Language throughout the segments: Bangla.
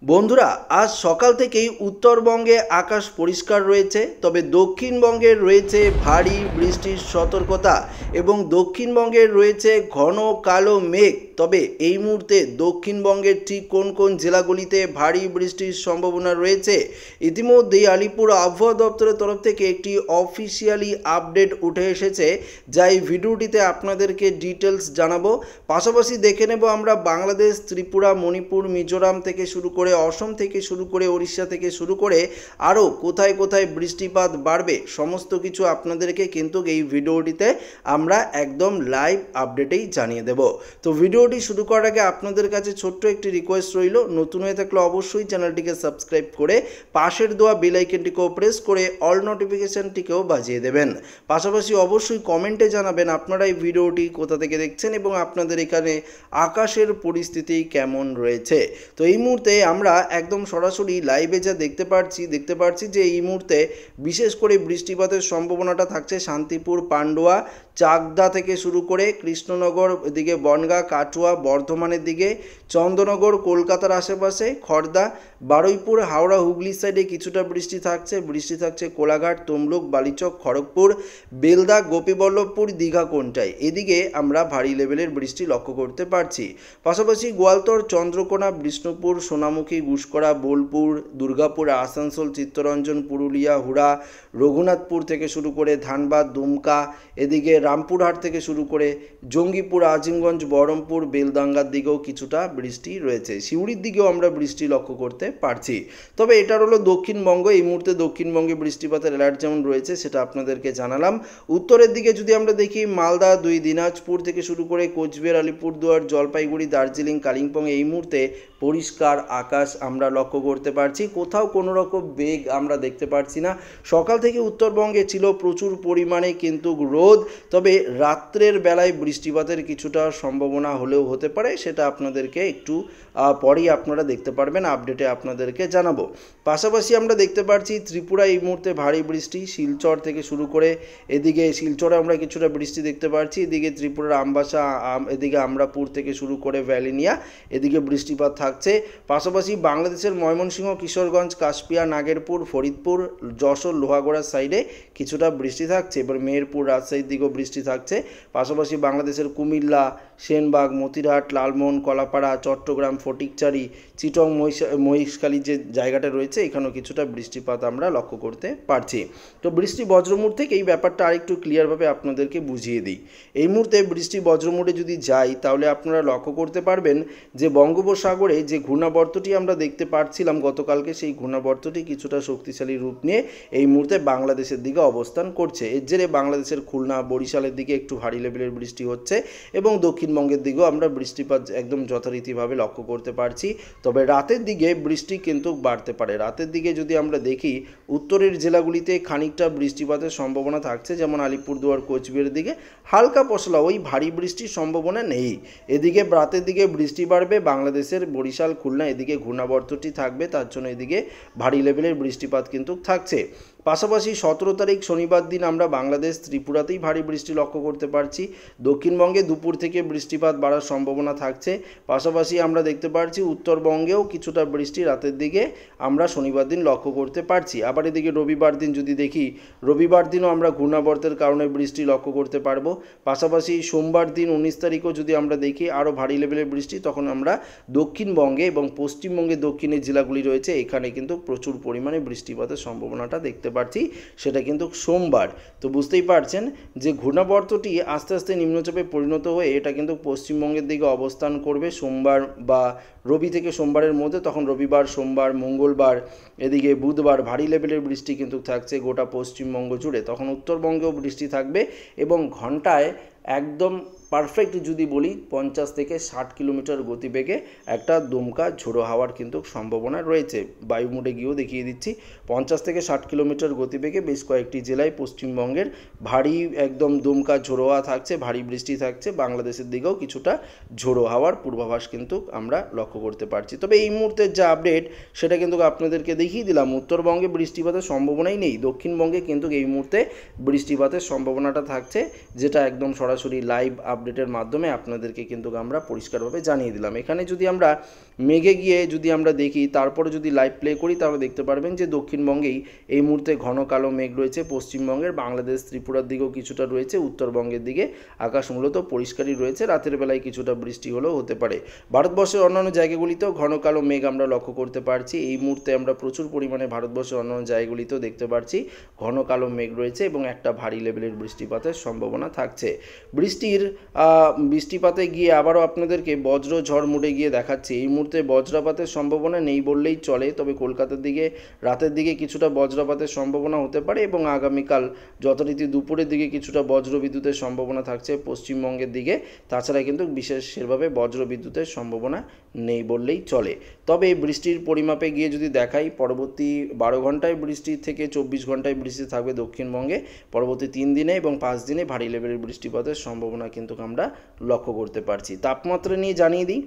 বন্ধুরা, আজ সকাল থেকেই উত্তরবঙ্গে আকাশ পরিষ্কার রয়েছে, তবে দক্ষিণবঙ্গের রয়েছে ভারী বৃষ্টির সতর্কতা এবং দক্ষিণবঙ্গের রয়েছে ঘন কালো মেঘ। তবে এই মুহূর্তে দক্ষিণবঙ্গের ঠিক কোন কোন জেলাগুলিতে ভারী বৃষ্টির সম্ভাবনা রয়েছে, ইতিমধ্যেই আলিপুর আবহাওয়া দপ্তরের তরফ থেকে একটি অফিসিয়ালি আপডেট উঠে এসেছে, যা এই ভিডিওটিতে আপনাদেরকে ডিটেলস জানাবো। পাশাপাশি দেখে নেব আমরা বাংলাদেশ, ত্রিপুরা, মণিপুর, মিজোরাম থেকে শুরু করে অসম থেকে শুরু করে ওড়িশা থেকে শুরু করে আরও কোথায় কোথায় বৃষ্টিপাত বাড়বে, সমস্ত কিছু আপনাদেরকে কিন্তু এই ভিডিওটিতে আমরা একদম লাইভ আপডেটেই জানিয়ে দেব। তো ভিডিওটি শুরু করার আগে আপনাদের কাছে ছোট্ট একটি রিকোয়েস্ট রইল, নতুন হয়ে থাকলে অবশ্যই চ্যানেলটিকে সাবস্ক্রাইব করে পাশের দেওয়া বেল আইকনটিকেও প্রেস করে অল নোটিফিকেশনটিকেও বাজিয়ে দেবেন। পাশাপাশি অবশ্যই কমেন্টে জানাবেন আপনারা এই ভিডিওটি কোথা থেকে দেখছেন এবং আপনাদের এখানে আকাশের পরিস্থিতি কেমন রয়েছে। তো এই মুহূর্তে আমরা একদম সরাসরি লাইভে যা দেখতে পাচ্ছি যে এই মুহূর্তে বিশেষ করে বৃষ্টিপাতের সম্ভাবনাটা থাকছে শান্তিপুর, পান্ডুয়া, চাকদা থেকে শুরু করে কৃষ্ণনগর দিকে, বনগাঁ, কাটুয়া, বর্ধমানের দিকে, চন্দ্রনগর, কলকাতার আশেপাশে, খড়দা, বারুইপুর, হাওড়া, হুগলির সাইডে কিছুটা বৃষ্টি থাকছে কোলাঘাট, তমলুক, বালিচক, খড়গপুর, বেলদা, গোপীবল্লভপুর, দীঘা, কোনটায় এদিকে আমরা ভারী লেভেলের বৃষ্টি লক্ষ্য করতে পারছি। পাশাপাশি গোয়ালতর, চন্দ্রকোনা, বিষ্ণুপুর, সোনামুখী, গুসকরা, বোলপুর, দুর্গাপুর, আসানসোল, চিত্তরঞ্জন, পুরুলিয়া, হুড়া, রঘুনাথপুর থেকে শুরু করে ধানবাদ, দুমকা, এদিকে রামপুরহাট থেকে শুরু করে জঙ্গিপুর, আজিমগঞ্জ, বহরমপুর, বেলদাঙ্গার দিকেও কিছুটা বৃষ্টি রয়েছে। সিউড়ির দিকেও আমরা বৃষ্টি লক্ষ্য করতে পারছি। তবে এটার হলো দক্ষিণবঙ্গ। এই মুহূর্তে দক্ষিণবঙ্গে বৃষ্টিপাতের অ্যালার্ট যেমন রয়েছে সেটা আপনাদেরকে জানালাম। উত্তরের দিকে যদি আমরা দেখি, মালদা, দিনাজপুর থেকে শুরু করে কোচবিহার, আলিপুরদুয়ার, জলপাইগুড়ি, দার্জিলিং, কালিম্পং এই মুহূর্তে পরিষ্কার আকাশ আমরা লক্ষ্য করতে পারছি। কোথাও কোনো রকম বেগ আমরা দেখতে পারছি না। সকাল থেকে উত্তরবঙ্গে ছিল প্রচুর পরিমাণে কিন্তু রোদ, তবে রাত্রের বেলায় বৃষ্টিপাতের কিছুটা সম্ভাবনা হলেও হতে পারে, সেটা আপনাদেরকে একটু পরেই আপনারা দেখতে পারবেন, আপডেটে আপনাদেরকে জানাবো। পাশাপাশি আমরা দেখতে পাচ্ছি ত্রিপুরা এই মুহূর্তে ভারী বৃষ্টি, শিলচর থেকে শুরু করে এদিকে শিলচরে আমরা কিছুটা বৃষ্টি দেখতে পাচ্ছি, এদিকে ত্রিপুরার আমবাসা, এদিকে আমরাপুর থেকে শুরু করে ভ্যালিনিয়া এদিকে বৃষ্টিপাত থাকছে। পাশাপাশি বাংলাদেশের ময়মনসিংহ, কিশোরগঞ্জ, কাশপিয়া, নাগেরপুর, ফরিদপুর, যশোর, লোহাগড়ার সাইডে কিছুটা বৃষ্টি থাকছে। এবার মেহেরপুর, রাজশাহীর দিকেও বৃষ্টি থাকছে। পাশাপাশি বাংলাদেশের কুমিল্লা, সেনবাগ, মতিরহাট, লালমোহন, কলাপাড়া, চট্টগ্রাম, ফটিকচারি, চিটং, মহিষখালী যে জায়গাটা রয়েছে এখানেও কিছুটা বৃষ্টিপাত আমরা লক্ষ্য করতে পারছি। তো বৃষ্টি বজ্রমুড় থেকে এই ব্যাপারটা আরেকটু ক্লিয়ারভাবে আপনাদেরকে বুঝিয়ে দিই। এই মুহূর্তে বৃষ্টি বজ্রমুড়ে যদি যাই তাহলে আপনারা লক্ষ্য করতে পারবেন যে বঙ্গোপসাগরে যে ঘূর্ণাবর্তটি আমরা দেখতে পাচ্ছিলাম গতকালকে, সেই ঘূর্ণাবর্তটি কিছুটা শক্তিশালী রূপ নিয়ে এই মুহূর্তে বাংলাদেশের দিকে অবস্থান করছে। এর জেরে বাংলাদেশের খুলনা, বরিশালের দিকে একটু ভারী লেভেলের বৃষ্টি হচ্ছে এবং দক্ষিণবঙ্গের দিকেও আমরা বৃষ্টিপাত একদম যথারীতিভাবে লক্ষ্য করতে পারছি। তবে রাতের দিকে বৃষ্টি কিন্তু বাড়তে পারে। রাতের দিকে যদি আমরা দেখি, উত্তরের জেলাগুলিতে খানিকটা বৃষ্টিপাতের সম্ভাবনা থাকছে, যেমন আলিপুরদুয়ার, কোচবিহারের দিকে হালকা পশলা, ওই ভারী বৃষ্টির সম্ভাবনা নেই। এদিকে রাতের দিকে বৃষ্টি বাড়বে, বাংলাদেশের বরিশাল, খুলনা এদিকে ঘূর্ণাবর্তটি থাকবে, তার জন্য এদিকে ভারী লেভেলের বৃষ্টিপাত কিন্তু থাকছে। পাশাপাশি 17 তারিখ শনিবার দিন আমরা বাংলাদেশ, ত্রিপুরাতেই ভারী বৃষ্টি লক্ষ্য করতে পারছি। দক্ষিণবঙ্গে দুপুর থেকে বৃষ্টিপাত বাড়ার সম্ভাবনা থাকছে। পাশাপাশি আমরা দেখতে পাচ্ছি উত্তরবঙ্গেও কিছুটা বৃষ্টি রাতের দিকে আমরা শনিবার দিন লক্ষ্য করতে পারছি। আবার এদিকে রবিবার দিন যদি দেখি, রবিবার দিনও আমরা ঘূর্ণাবর্তের কারণে বৃষ্টি লক্ষ্য করতে পারবো। পাশাপাশি সোমবার দিন 19 তারিখও যদি আমরা দেখি আরও ভারী লেভেলের বৃষ্টি, তখন আমরা দক্ষিণবঙ্গে এবং পশ্চিমবঙ্গে দক্ষিণের জেলাগুলি রয়েছে এখানে কিন্তু প্রচুর পরিমাণে বৃষ্টিপাতের সম্ভাবনাটা দেখতে পাচ্ছি, সেটা কিন্তু সোমবার। তো বুঝতেই পারছেন যে ঘূর্ণাবর্তটি আস্তে আস্তে নিম্নচাপে পরিণত হয়ে এটা কিন্তু পশ্চিমবঙ্গের দিকে অবস্থান করবে সোমবার বা রবি থেকে সোমবারের মধ্যে। তখন রবিবার, সোমবার, মঙ্গলবার এদিকে বুধবার ভারী লেভেলের বৃষ্টি কিন্তু থাকছে গোটা পশ্চিমবঙ্গ জুড়ে। তখন উত্তরবঙ্গেও বৃষ্টি থাকবে এবং ঘন্টায় একদম পারফেক্ট যদি বলি 50 থেকে 60 কিলোমিটার গতিবেগে একটা দমকা ঝোড়ো হাওয়ার কিন্তু সম্ভাবনা রয়েছে। বায়ুমোডে গিয়েও দেখিয়ে দিচ্ছি, 50 থেকে 60 কিলোমিটার গতিবেগে বেশ কয়েকটি জেলায় পশ্চিমবঙ্গের ভারী একদম দমকা ঝোড়ো হাওয়া থাকছে, ভারী বৃষ্টি থাকছে। বাংলাদেশের দিকেও কিছুটা ঝোড়ো হাওয়ার পূর্বাভাস কিন্তু আমরা লক্ষ্য করতে পারছি। তবে এই মুহূর্তের যা আপডেট সেটা কিন্তু আপনাদেরকে দেখিয়ে দিলাম। উত্তরবঙ্গে বৃষ্টিপাতের সম্ভাবনাই নেই, দক্ষিণবঙ্গে কিন্তু এই মুহূর্তে বৃষ্টিপাতের সম্ভাবনাটা থাকছে, যেটা একদম সরাসরি লাইভ আপডেটের মাধ্যমে আপনাদেরকে কিন্তু আমরা পরিষ্কারভাবে জানিয়ে দিলাম। এখানে যদি আমরা মেঘে গিয়ে যদি আমরা দেখি, তারপরে যদি লাইভ প্লে করি, তাহলে দেখতে পারবেন যে দক্ষিণবঙ্গেই এই মুহূর্তে ঘন কালো মেঘ রয়েছে। পশ্চিমবঙ্গের বাংলাদেশ ত্রিপুরার দিকেও কিছুটা রয়েছে, উত্তরবঙ্গের দিকে আকাশ মূলত পরিষ্কারই রয়েছে। রাতের বেলায় কিছুটা বৃষ্টি হলেও হতে পারে। ভারতবর্ষের অন্যান্য জায়গাগুলিতেও ঘন কালো মেঘ আমরা লক্ষ্য করতে পারছি। এই মুহূর্তে আমরা প্রচুর পরিমাণে ভারতবর্ষের অন্যান্য জায়গাগুলিতেও দেখতে পাচ্ছি ঘন কালো মেঘ রয়েছে এবং একটা ভারী লেভেলের বৃষ্টিপাতের সম্ভাবনা থাকছে। বৃষ্টিপাতে গিয়ে আবারও আপনাদেরকে বজ্র ঝড় মুডে গিয়ে দেখাচ্ছি। এই মুহূর্তে বজ্রপাতের সম্ভাবনা নেই বললেই চলে, তবে কলকাতার দিকে রাতের দিকে কিছুটা বজ্রপাতের সম্ভাবনা হতে পারে এবং আগামীকাল যথারীতি দুপুরের দিকে কিছুটা বজ্র বিদ্যুতের সম্ভাবনা থাকছে পশ্চিমবঙ্গের দিকে। তাছাড়া কিন্তু বিশেষ সেভাবে বজ্র বিদ্যুতের সম্ভাবনা নেই বললেই চলে। তবে বৃষ্টির পরিমাপে গিয়ে যদি দেখাই, পরবর্তী 12 ঘন্টায় বৃষ্টি থেকে 24 ঘন্টায় বৃষ্টি থাকবে দক্ষিণবঙ্গে। পরবর্তী 3 দিনে এবং 5 দিনে ভারী লেভেলের বৃষ্টিপাতের সম্ভাবনা কিন্তু আমরা লক্ষ্য করতে পারছি। তাপমাত্রা নিয়ে জানিয়ে দিই,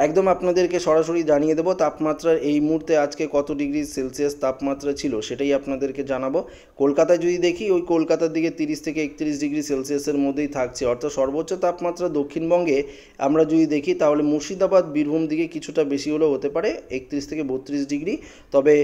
একদম আপনাদেরকে সরাসরি জানিয়ে দেবো তাপমাত্রার এই মুহূর্তে আজকে কত ডিগ্রি সেলসিয়াস তাপমাত্রা ছিল সেটাই আপনাদেরকে জানাবো। কলকাতায় যদি দেখি, ওই কলকাতার দিকে 30 থেকে 31 ডিগ্রি সেলসিয়াসের মধ্যেই থাকছে, অর্থাৎ সর্বোচ্চ তাপমাত্রা দক্ষিণবঙ্গে আমরা যদি দেখি তাহলে মুর্শিদাবাদ বীরভূম দিকে কিছুটা বেশি হলেও হতে পারে 31 থেকে 32 ডিগ্রি। তবে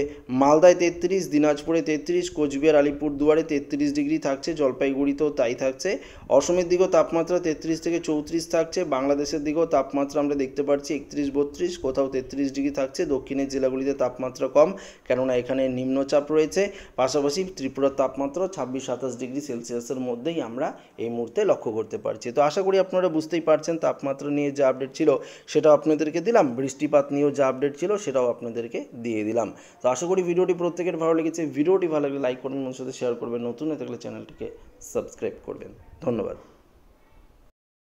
মালদায় 33, দিনাজপুরে 33, কোচবিহার আলিপুরদুয়ারে 33 ডিগ্রি থাকছে, জলপাইগুড়িতেও তাই থাকছে। অসমের দিকেও তাপমাত্রা 33 থেকে 34 থাকছে। বাংলাদেশের দিকেও তাপমাত্রা আমরা দেখতে পাচ্ছি 31-32, কোথাও 33 ডিগ্রি থাকছে। দক্ষিণের জেলাগুলিতে তাপমাত্রা কম, কেননা এখানে নিম্নচাপ রয়েছে। পাশাপাশি ত্রিপুরার তাপমাত্রা 26-27 ডিগ্রি সেলসিয়াসের মধ্যেই আমরা এই মুহূর্তে লক্ষ্য করতে পারছি। তো আশা করি আপনারা বুঝতেই পারছেন তাপমাত্রা নিয়ে যে আপডেট ছিল সেটাও আপনাদেরকে দিলাম, বৃষ্টিপাত নিয়েও যে আপডেট ছিল সেটাও আপনাদেরকে দিয়ে দিলাম। তো আশা করি ভিডিওটি প্রত্যেকের ভালো লেগেছে। ভিডিওটি ভালো লাগলে লাইক করবেন, মানুষের সাথে শেয়ার করবেন, নতুন হয়ে থাকলে চ্যানেলটিকে সাবস্ক্রাইব করবেন। ধন্যবাদ।